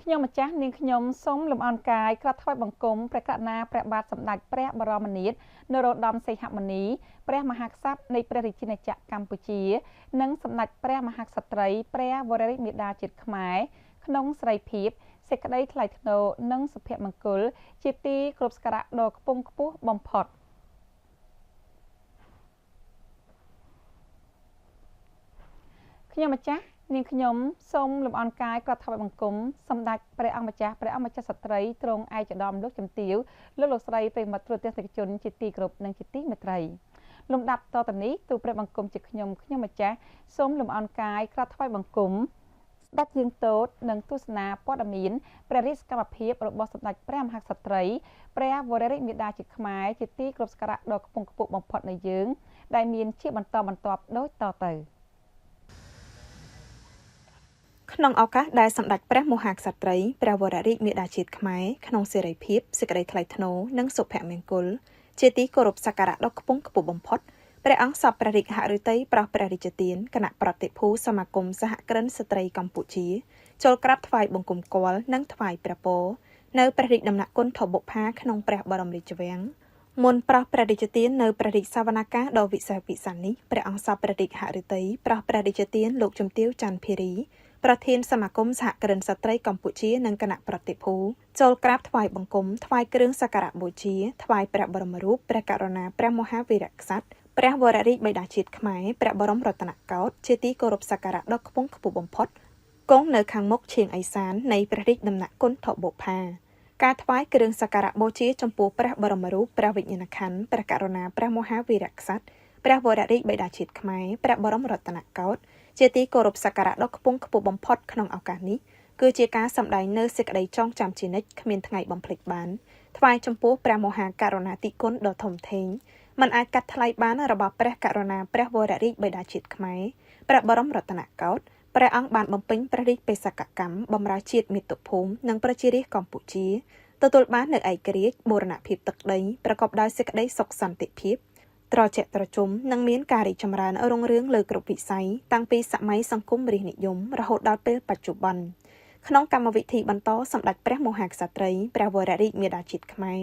ខ្ញុំម្ចាស់នាងខ្ញុំសូមលំអរកាយក្រាបថ្វាយបង្គំព្រះករុណាព្រះបាទសម្ដេចព្រះបរមនាថនរោត្តមសីហមុនីព្រះមហាក្សត្រនៃព្រះរាជាណាចក្រកម្ពុជានិងសម្ដេចព្រះមហាក្សត្រីព្រះវររាជមាតាជាតិខ្មែរក្នុងសេរីភាពសេចក្តីថ្លៃថ្នូរនិងសុភមង្គលជាទីគោរពសក្ការៈដ៏ខ្ពង់ខ្ពស់បំផុតខ្ញុំម្ចាស់នាងខ្ញុំសូមលំអរកាយក្រាបថ្វាយបង្គំសម្ដេចព្រះអង្គម្ចាស់ស្ត្រីទ្រង់ឯកឧត្តមលោកជំទាវលោកស្រីប្រិមត្តទូរទស្សនិកជនជាទីគោរពនិងជាទីមេត្រីលំដាប់តទៅនេះទូព្រះបង្គំជាខ្ញុំម្ចាស់សូមលំអរកាយក្រាបថ្វាយបង្គំស្ដេចយាងទតនិងទស្សនាព័ត៌មានព្រះរាជសកម្មភាពរបស់សម្ដេចព្រះមហាក្សត្រីព្រះវររាជមាតាជាតិខ្មែរជាទីគោរពសក្ការៈដ៏ខ្ពង់ខ្ពស់បំផុតនៃយើងដែលមានជាបន្តបន្ទាប់ដូចតទៅក្នុងឱកាសដែលសម្ដេចព្រះមហាក្សត្រីព្រះវររាជមាតាជាតិខ្មែរក្នុងសេរីភាពសេចក្តីថ្លៃថ្នូរនិងសុភមង្គលជាទីគោរពសក្ការៈដ៏ខ្ពង់ខ្ពស់បំផុតព្រះអង្គសពព្រះរាជហឫទ័យប្រោសព្រះរាជទានគណៈប្រតិភូសមាគមសហគ្រិនស្ត្រីកម្ពុជាចូលក្រាបថ្វាយបង្គំគាល់និងថ្វាយព្រះពរនៅព្រះរាជដំណាក់គុណថបុផាក្នុងព្រះបរមរាជវាំងមុនប្រោសព្រះរាជទាននៅព្រះរាជសវនកម្មដ៏វិសេសវិសាលនេះព្រះអង្គសពព្រះរាជហឫទ័យប្រោសព្រះរាជទានលោកជំទាវច័ន្ទភារីប្រធានសមាគមសហគ្រិនស្ត្រីកម្ពុជានិងគណៈប្រតិភូចូលក្រាបថ្វាយបង្គំថ្វាយគ្រឿងសក្ការៈបូជាថ្វាយព្រះបរមរូបព្រះករុណាព្រះមហាវីរក្សត្រព្រះវររាជបិតាជាតិខ្មែរព្រះបរមរតនកោដ្ឋជាទីគោរពសក្ការៈដ៏ខ្ពង់ខ្ពស់បំផុតគង់នៅខាងមុខឈៀងឦសាននៃព្រះរាជដំណាក់គុណថបុផាការថ្វាយគ្រឿងសក្ការៈបូជាចំពោះព្រះបរមរូបព្រះវិញ្ញាណក្ខន្ធព្រះករុណាព្រះមហាវីរក្សត្រព្រះវររាជបិតាជាតិខ្មែរព្រះបរមរតនកោដ្ឋជាទីគោរពសក្ការៈដ៏ខ្ពង់ខ្ពស់បំផុតក្នុងឱកាសនេះគឺជាការសម្ដែងនូវសេចក្តីចងចាំជានិច្ចគ្មានថ្ងៃបំភ្លេចបានថ្វាយចំពោះព្រះមហាករុណាធិគុណដ៏ធំធេងមិនអាចកាត់ថ្លៃបានរបស់ព្រះករុណាព្រះវររាជបិតាជាតិខ្មែរព្រះបរមរតនកោដ្ឋព្រះអង្គបានបំពេញព្រះរាជបេសកកម្មបម្រើជាតិមាតុភូមិនិងប្រជារាស្ត្រកម្ពុជាទទួលបាននូវឯករាជ្យបូរណភាពទឹកដីប្រកបដោយសេចក្តីសុខសន្តិភាពត្រជាក់ត្រជុំនិងមានការរីកចម្រើនរុងរឿងលើគ្រប់វិស័យតាំងពីសម័យសង្គមរាស្ត្រនិយមរហូតដល់ពេលបច្ចុប្បន្នក្នុងកម្មវិធីបន្តសម្ដេចព្រះមហាក្សត្រីព្រះវររាជមាតាជាតិខ្មែរ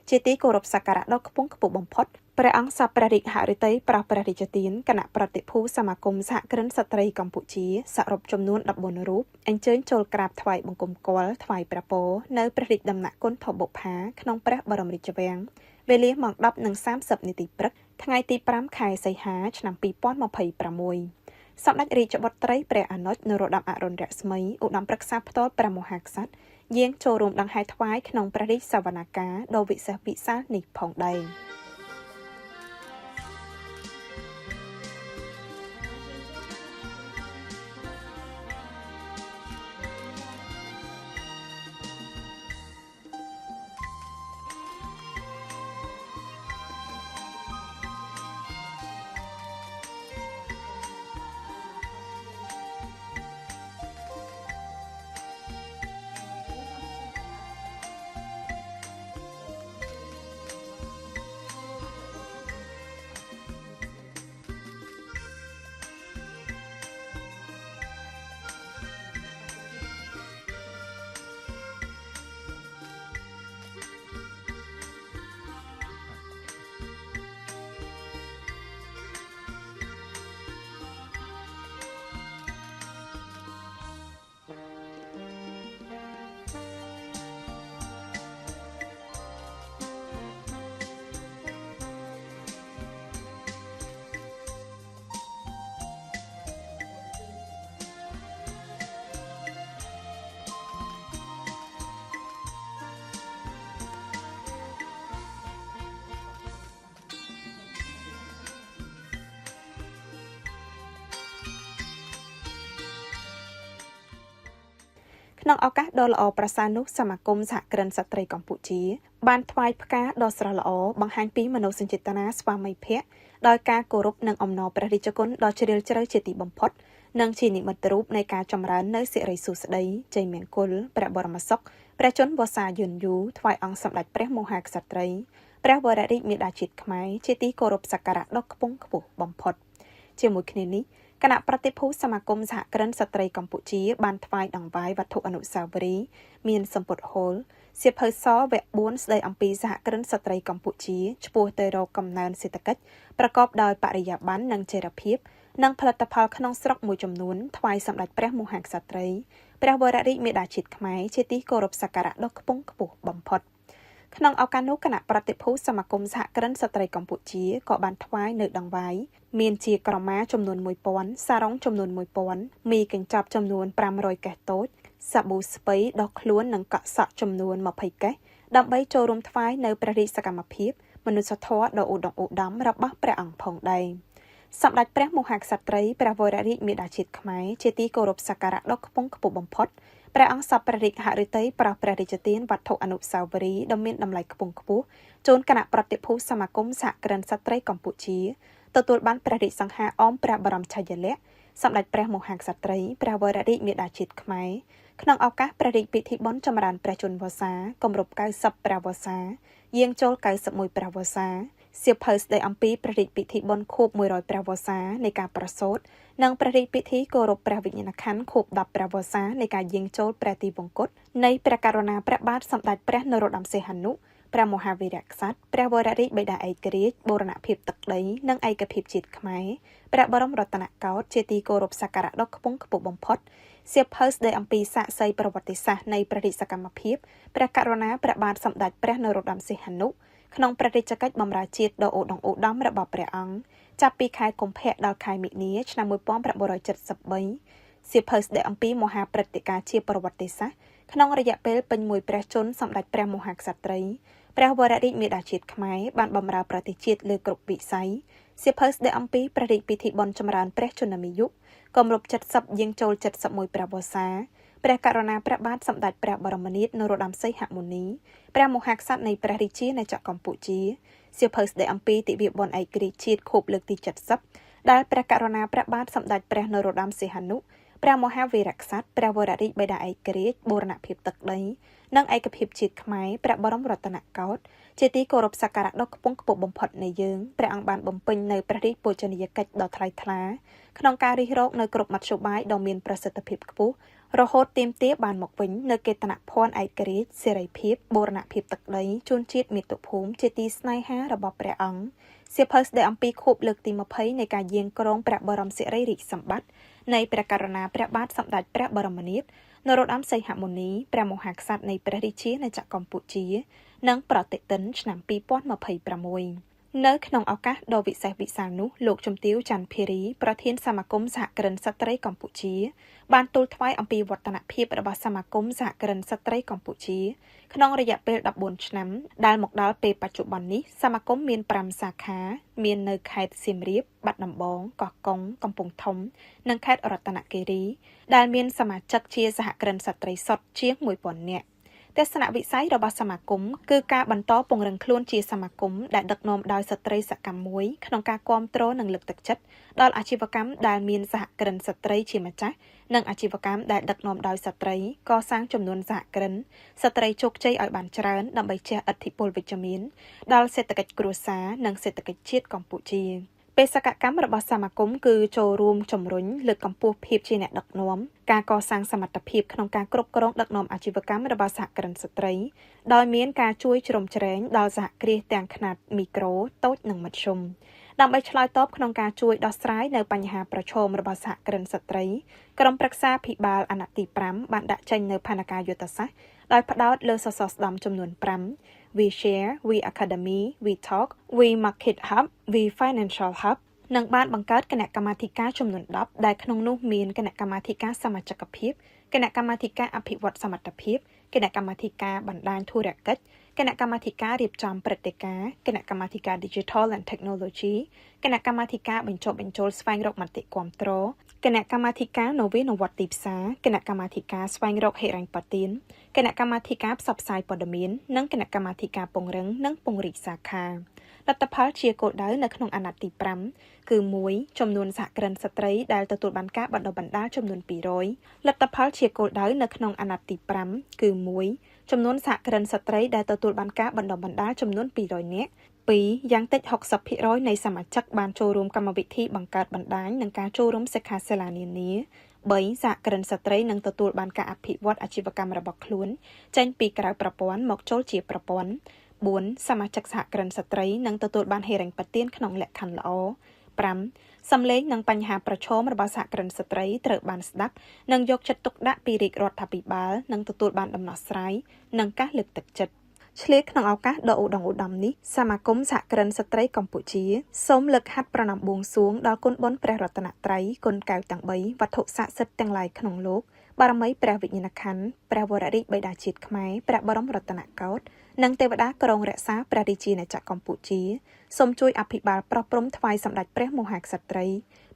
ជាទីគោរពសក្ការៈដ៏ខ្ពង់ខ្ពស់បំផុតព្រះអង្គសពព្រះរាជហឫទ័យប្រោសព្រះរាជទានគណៈប្រតិភូសមាគមសហគ្រិនស្ត្រីកម្ពុជាសរុបចំនួន14រូបអញ្ជើញចូលក្រាបថ្វាយបង្គំគាល់ថ្វាយព្រះពរនៅព្រះរាជដំណាក់គុណថបុផាក្នុងព្រះបរមរាជវាំងវេលាម៉ោង 10:30 នាទីព្រឹកថ្ងៃទី5ខែសីហាឆ្នាំ2026សម្ដេចរាជបុត្រីព្រះអនុជនរោត្តមអរុណរស្មីឧត្តមប្រឹក្សាផ្ទាល់ព្រះមហាក្សត្រយាងចូលរួមដង្ហែថ្វាយក្នុងព្រះរាជសវនកម្មដ៏វិសេសវិសាលនេះផងដែរក្នុងឱកាសដ៏ល្អប្រសើរនោះសមាគមសហគ្រិនស្ត្រីកម្ពុជាបានថ្វាយផ្កាដ៏ស្រស់ល្អបង្ហាញពីមនោសញ្ចេតនាស្វាមីភក្តិដោយការគោរពនិងអំណរព្រះរាជគុណដ៏ជ្រាលជ្រៅជាទីបំផុតនិងជានិមិត្តរូបនៃការចម្រើននូវសិរីសួស្តីជ័យមង្គលព្រះបរមសុខព្រះជន្មវស្សាយឺនយូរថ្វាយអង្គសម្ដេចព្រះមហាក្សត្រីព្រះវររាជមាតាជាតិខ្មែរជាទីគោរពសក្ការៈដ៏ខ្ពង់ខ្ពស់បំផុតជាមួយគ្នានេះ គណៈប្រតិភូសមាគមសហគ្រិនស្ត្រីកម្ពុជាបានថ្វាយដង្វាយវត្ថុអនុស្សាវរីយ៍មានសម្ពុតហូលសៀវភៅសវគ្គ4ស្ដីអំពីសហគ្រិនស្ត្រីកម្ពុជាឆ្ពោះទៅរកកំណើនសេដ្ឋកិច្ចប្រកបដោយបរិយាបន្ននិងចីរភាពនិងផលិតផលក្នុងស្រុកមួយចំនួនថ្វាយសម្ដេចព្រះមហាក្សត្រីព្រះវររាជមាតាជាតិខ្មែរជាទីគោរពសក្ការៈដ៏ខ្ពង់ខ្ពស់បំផុតក្នុងឱកាសនោះគណៈប្រតិភូសមាគមសហគ្រិនស្ត្រីកម្ពុជាក៏បានថ្វាយនៅដង្វាយមានជាក្រមាចំនួន 1000 សារ៉ុងចំនួន 1000 មីកញ្ចប់ចំនួន 500 កេសតូចសាប៊ូស្ពៃដោះខ្លួននិងកក់សក់ចំនួន 20 កេសដើម្បីចូលរួមថ្វាយនៅព្រះរាជសកម្មភាពមនុស្សធម៌ដ៏ឧត្តមឧត្តមរបស់ព្រះអង្គផងដែរសម្ដេចព្រះមហាក្សត្រីព្រះវររាជមាតាជាតិខ្មែរជាទីគោរពសក្ការៈដ៏ខ្ពង់ខ្ពស់បំផុតព្រះអង្គសពព្រះរាជហឫទ័យប្រោសព្រះរាជទានវត្ថុអនុស្សាវរីយ៍ដ៏មានតម្លៃខ្ពង់ខ្ពស់ជូនគណៈប្រតិភូសមាគមសហគ្រិនស្ត្រីកម្ពុជាទទួលបានព្រះរាជសង្ហាអមព្រះបរមឆាយាល័ក្ខណ៍សម្ដេចព្រះមហាក្សត្រីព្រះវររាជមាតាជាតិខ្មែរក្នុងឱកាសព្រះរាជពិធីបុណ្យចម្រើនព្រះជន្មវស្សាគម្រប់90ព្រះវស្សាយាងចូល91ព្រះវស្សាសៀវភៅស្ដីអំពីព្រះរាជពិធីបុណ្យខួប100ព្រះវស្សានៃការប្រសូតនិងព្រះរាជពិធីគោរពព្រះវិញ្ញាណក្ខន្ធខួប10ព្រះវស្សានៃការយាងចូលព្រះទីវង្គតនៃព្រះករុណាព្រះបាទសម្ដេចព្រះនរោត្តមសីហនុព្រះមហាវីរក្សត្រព្រះវររាជបិតាឯករាជ្យបូរណភាពទឹកដីនិងឯកភាពជាតិខ្មែរព្រះបរមរតនកោដ្ឋជាទីគោរពសក្ការៈដ៏ខ្ពង់ខ្ពស់បំផុតសៀវភៅស្ដីអំពីសាក្សីប្រវត្តិសាស្ត្រនៃព្រះរាជសកម្មភាពព្រះករុណាព្រះបាទសម្ដេចព្រះនរោត្តមសីហនុក្នុងព្រះរាជកិច្ចបម្រើជាតិដ៏ឧត្តមឧត្តមរបស់ព្រះអង្គចាប់ពីខែកុម្ភៈដល់ខែមិនិនាឆ្នាំ1973សៀវភៅស្ដីអំពីមហាព្រឹត្តិការណ៍ជាប្រវត្តិសាស្ត្រក្នុងរយៈពេលពេញមួយព្រះជន្មសម្ដេចព្រះមហាក្សត្រីព្រះវររាជមាតាជាតិខ្មែរបានបម្រើប្រទេសជាតិលើគ្រប់វិស័យសៀវភៅស្ដីអំពីព្រះរាជពិធីបុណ្យចម្រើនព្រះជន្មាយុគម្រប់70យាងចូល71ព្រះវស្សាព្រះករុណាព្រះបាទសម្ដេចព្រះបរមនាថនរោត្តមសីហមុនីព្រះមហាក្សត្រនៃព្រះរាជាណាចក្រកម្ពុជាសៀវភៅស្ដីអំពីទិវាបុណ្យឯករាជ្យជាតិខួបលើកទី70ដែលព្រះករុណាព្រះបាទសម្ដេចព្រះនរោត្តមសីហនុព្រះមហាវីរក្សត្រព្រះវររាជបិតាឯករាជ្យបូរណភាពទឹកដីនិងឯកភាពជាតិខ្មែរព្រះបរមរតនកោដ្ឋជាទីគោរពសក្ការៈដ៏ខ្ពង់ខ្ពស់បំផុតនៃយើងព្រះអង្គបានបំពេញនៅព្រះរាជបូជនីយកិច្ចដ៏ថ្លៃថ្លាក្នុងការរិះរកនៅគ្រប់មធ្យោបាយដ៏មានប្រសិទ្ធភាពខ្ពស់រហូតទាមទារបានមកវិញនៅកេតនភណ្ឌឯករាជ្យសេរីភាពបូរណភាពទឹកដីជូនជាតិមាតុភូមិជាទីស្នេហារបស់ព្រះអង្គសៀវភៅស្ដីអំពីខួបលើកទី20នៃការយាងក្រុងព្រះបរមសិរីរាជសម្បត្តិនៃព្រះករុណាព្រះបាទសម្ដេចព្រះបរមនាថនរោត្តមសីហមុនីព្រះមហាក្សត្រនៃព្រះរាជាណាចក្រកម្ពុជានិងប្រតិទិនឆ្នាំ2026នៅក្នុងឱកាសដ៏វិសេសវិសាលនោះលោកជំទាវច័ន្ទភារីប្រធានសមាគមសហគ្រិនស្ត្រីកម្ពុជាបានទូលថ្វាយអំពីវឌ្ឍនភាពរបស់សមាគមសហគ្រិនស្ត្រីកម្ពុជាក្នុងរយៈពេល14ឆ្នាំដែលមកដល់ពេលបច្ចុប្បន្ននេះសមាគមមាន5សាខាមាននៅខេត្តសៀមរាបបាត់ដំបងកោះកុងកំពង់ធំនិងខេត្តរតនគិរីដែលមានសមាជិកជាសហគ្រិនស្ត្រីសុទ្ធជាង 1000 នាក់ទស្សនវិស័យរបស់សមាគមគឺការបន្តពង្រឹងខ្លួនជាសមាគមដែលដឹកនាំដោយស្ត្រីសកម្មមួយក្នុងការគាំទ្រនិងលើកទឹកចិត្តដល់អាជីវកម្មដែលមានសហគ្រិនស្ត្រីជាម្ចាស់និងអាជីវកម្មដែលដឹកនាំដោយស្ត្រីកសាងចំនួនសហគ្រិនស្ត្រីជោគជ័យឲ្យបានច្រើនដើម្បីជះឥទ្ធិពលវិជ្ជមានដល់សេដ្ឋកិច្ចគ្រួសារនិងសេដ្ឋកិច្ចជាតិកម្ពុជាបេសកកម្មរបស់សមាគមគឺចូលរួមជំរុញលើកកម្ពស់ភាពជាអ្នកដឹកនាំការកសាងសមត្ថភាពក្នុងការគ្រប់គ្រងដឹកនាំអាជីវកម្មរបស់សហគ្រិនស្ត្រីដោយមានការជួយជ្រោមជ្រែងដល់សហគ្រាសទាំងខ្នាតមីក្រូតូចនិងមធ្យមដើម្បីឆ្លើយតបក្នុងការជួយដោះស្រាយនៅបញ្ហាប្រឈមរបស់សហគ្រិនស្ត្រីក្រុមប្រឹក្សាភិបាលអាណត្តិទី5បានដាក់ចេញនៅផែនការយុទ្ធសាស្ត្រដោយផ្ដោតលើសសរស្តម្ភចំនួន5 We Share, We Academy, We Talk, We Market Hub, We Financial Hub និងបានបង្កើតគណៈកម្មាធិការចំនួន10ដែលក្នុងនោះមានគណៈកម្មាធិការសមាជិកភាពគណៈកម្មាធិការអភិវឌ្ឍសមត្ថភាពគណៈកម្មាធិការបណ្ដាញធុរកិច្ចគណៈកម្មាធិការរៀបចំព្រឹត្តិការណ៍គណៈកម្មាធិការ Digital and Technology គណៈកម្មាធិការបញ្ចុះបញ្ចូលស្វែងរកមតិគាំទ្រគណៈកម្មាធិការនវានុវត្តន៍ទីផ្សារគណៈកម្មាធិការស្វែងរកហិរញ្ញប្បទានគណៈកម្មាធិការផ្សព្វផ្សាយព័ត៌មាននិងគណៈកម្មាធិការពង្រឹងនិងពង្រីកសាខាលទ្ធផលជាគោលដៅនៅក្នុងអាណត្តិទី5គឺ1ចំនួនសហគ្រិនស្ត្រីដែលទទួលបានការបណ្ដុះបណ្ដាលចំនួន200លទ្ធផលជាគោលដៅនៅក្នុងអាណត្តិទី5គឺ1ចំនួនសហគ្រិនស្ត្រីដែលទទួលបានការបណ្ដុះបណ្ដាលចំនួន200នាក់ 2យ៉ាងតិច 60% នៃសមាជិកបានចូលរួមកម្មវិធីបង្កើតបណ្ដាញនិងការចូលរួមសិក្ខាសាលានានា 3 សហគ្រិនស្ត្រីនឹងទទួលបានការអភិវឌ្ឍអាជីវកម្មរបស់ខ្លួនចេញពីក្រៅប្រព័ន្ធមកចូលជាប្រព័ន្ធ 4 សមាជិកសហគ្រិនស្ត្រីនឹងទទួលបានហិរញ្ញប្បទានក្នុងលក្ខខណ្ឌល្អ 5 សំឡេងនិងបញ្ហាប្រឈមរបស់សហគ្រិនស្ត្រីត្រូវបានស្ដាប់និងយកចិត្តទុកដាក់ពីរាជរដ្ឋាភិបាលនិងទទួលបានដំណោះស្រាយនិងការលើកទឹកចិត្ត ឆ្លៀតក្នុងឱកាសដ៏ឧត្តមឧត្តមនេះសមាគមសហគ្រិនស្ត្រីកម្ពុជាសូមលើកហាត់ប្រណម្យបួងសួងដល់គុណបុណ្យព្រះរតនត្រ័យគុណកែវទាំង3វត្ថុស័ក្តិសិទ្ធិទាំងឡាយក្នុងលោកបារមីព្រះវិញ្ញាណក្ខន្ធព្រះវររាជបិតាជាតិខ្មែរព្រះបរមរតនកោដ្ឋនិងទេវតាគ្រងរក្សាព្រះរាជាណាចក្រកម្ពុជាសូមជួយអភិបាលប្រោះព្រំថ្វាយសម្ដេចព្រះមហាក្សត្រី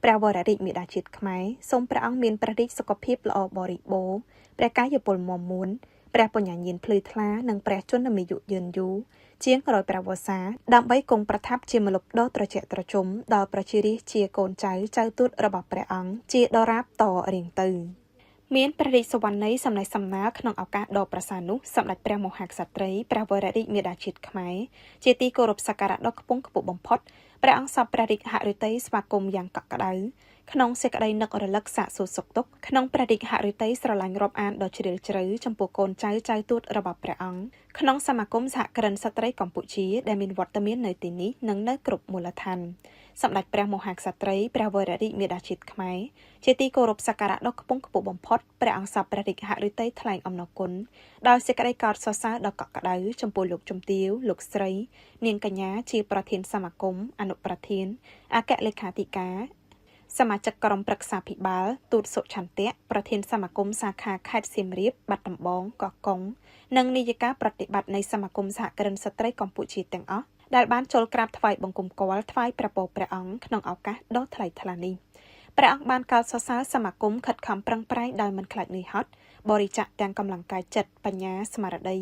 ព្រះវររាជមាតាជាតិខ្មែរសូមព្រះអង្គមានព្រះរាជសុខភាពល្អបរិបូរណ៍ព្រះកាយពលមាំមួន ព្រះបញ្ញាញាណភ្លឺថ្លានិងព្រះជន្មាយុយឺនយូរជាង100ព្រះវស្សាដើម្បីគង់ប្រថាប់ជាម្លប់ដ៏ត្រជាក់ត្រជុំដល់ប្រជារាស្ត្រជាកូនចៅទូតរបស់ព្រះអង្គជាដរាបតរៀងទៅមានព្រះរាជសវណ្ណីសម្ដែងសម្ដាលក្នុងឱកាសដ៏ប្រសើរនោះសម្ដេចព្រះមហាក្សត្រីព្រះវររាជមាតាជាតិខ្មែរជាទីគោរពសក្ការៈដ៏ខ្ពង់ខ្ពស់បំផុតព្រះអង្គសពព្រះរាជហឫទ័យស្វាគមន៍យ៉ាងកក់ក្ដៅក្នុងសេចក្តីនឹករលឹកសាកសួរសុខទុក្ខក្នុងព្រះរាជហឫទ័យស្រឡាញ់រាប់អានដ៏ជ្រាលជ្រៅចំពោះកូនចៅទូតរបស់ព្រះអង្គក្នុងសមាគមសហគ្រិនស្ត្រីកម្ពុជាដែលមានវត្តមាននៅទីនេះនិងនៅគ្រប់មូលដ្ឋានសម្ដេចព្រះមហាក្សត្រីព្រះវររាជមាតាជាតិខ្មែរជាទីគោរពសក្ការៈដ៏ខ្ពង់ខ្ពស់បំផុតព្រះអង្គសពព្រះរាជហឫទ័យថ្លែងអំណរគុណដោយសេចក្តីកោតសរសើរដ៏កក់ក្ដៅចំពោះលោកជំទាវលោកស្រីនាងកញ្ញាជាប្រធានសមាគមអនុប្រធានអគ្គលេខាធិការសមាជិកក្រុមប្រឹក្សាភិបាលទូតសុឆន្ទៈប្រធានសមាគមសាខាខេត្តសៀមរាបបាត់ដំបងកោះកុងនិងនាយិកាប្រតិបត្តិនៃសមាគមសហគ្រិនស្ត្រីកម្ពុជាទាំងអស់ដែលបានចូលក្រាបថ្វាយបង្គំគាល់ថ្វាយព្រះពរព្រះអង្គក្នុងឱកាសដ៏ថ្លៃថ្លានេះព្រះអង្គបានកោតសរសើរសមាគមខិតខំប្រឹងប្រែងដោយមិនខ្លាចនឿយហត់បរិច្ចាគទាំងកម្លាំងកាយចិត្តបញ្ញាស្មារតី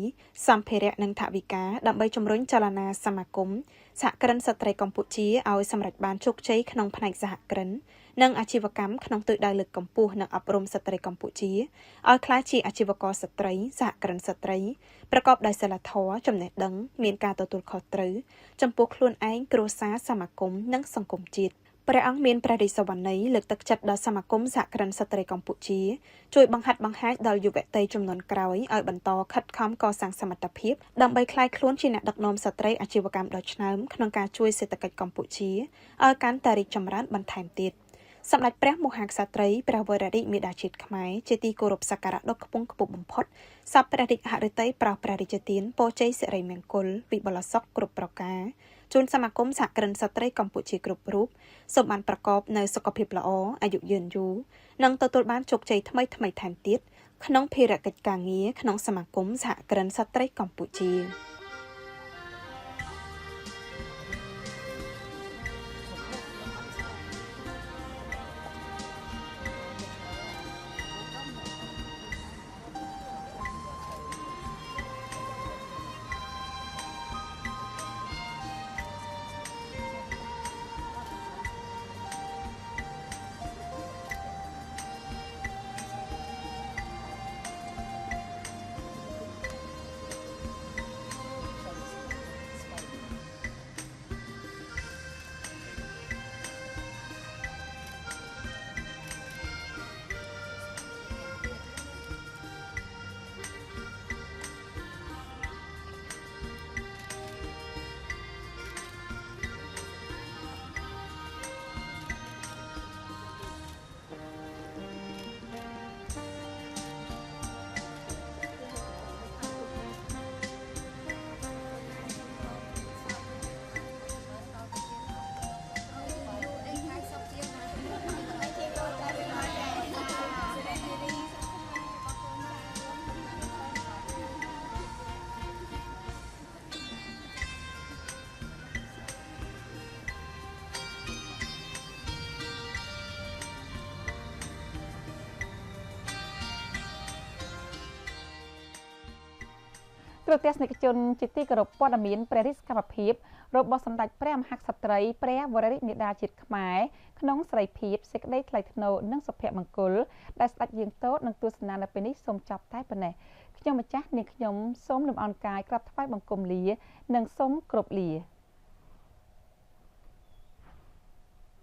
សម្ភារៈនិងថវិកាដើម្បីជំរុញចលនាសមាគមសហគ្រិនស្ត្រីកម្ពុជាឲ្យសម្រេចបានជោគជ័យក្នុងផ្នែកសហគ្រិននិងអាជីវកម្មក្នុងទិសដៅលើកកម្ពស់និងអប់រំស្ត្រីកម្ពុជាឲ្យក្លាយជាអាជីវករស្ត្រីសហគ្រិនស្ត្រីប្រកបដោយសីលធម៌ចំណេះដឹងមានការទទួលខុសត្រូវចំពោះខ្លួនឯងគ្រួសារសមាគមនិងសង្គមជាតិព្រះអង្គមានព្រះរាជសវណ្ណីលើកទឹកចិត្តដល់សមាគមសហគ្រិនស្ត្រីកម្ពុជាជួយបង្ហាត់បង្ហាញដល់យុវតីជំនាន់ក្រោយឲ្យបន្តខិតខំកសាងសមត្ថភាពដើម្បីក្លាយខ្លួនជាអ្នកដឹកនាំស្ត្រីអាជីវកម្មដ៏ឆ្នើមក្នុងការជួយសេដ្ឋកិច្ចកម្ពុជាឲ្យកាន់តែរីកចម្រើនបន្ថែមទៀតសម្ដេចព្រះមហាក្សត្រីព្រះវររាជមាតាជាតិខ្មែរជាទីគោរពសក្ការៈដ៏ខ្ពង់ខ្ពស់បំផុតសពព្រះរាជហឫទ័យប្រោសព្រះរាជទានពរជ័យសិរីមង្គលវិបុលសុខគ្រប់ប្រការជូនសមាគមសហគ្រិនស្ត្រីកម្ពុជាគ្រប់រូបសូមបានប្រកបនៅសុខភាពល្អអាយុយឺនយូរនិងទទួលបានជោគជ័យថ្មីៗថែមទៀតក្នុងភារកិច្ចការងារក្នុងសមាគមសហគ្រិនស្ត្រីកម្ពុជាលោកទស្សនិកជនជាទីគោរពព័ត៌មានព្រះរាជកម្មភាពរបស់សម្ដេចព្រះមហាក្សត្រីព្រះវររាជមាតាជាតិខ្មែរក្នុងសេរីភាពសេចក្តីថ្លៃថ្នូរនិងសុភមង្គលដែលស្ដេចយាងទតនឹងទស្សនានៅពេលនេះសូមចប់តែប៉ុណ្ណេះខ្ញុំម្ចាស់នាងខ្ញុំសូមលំអរកាយក្រាបថ្វាយបង្គំលានិងសូមគោរពលា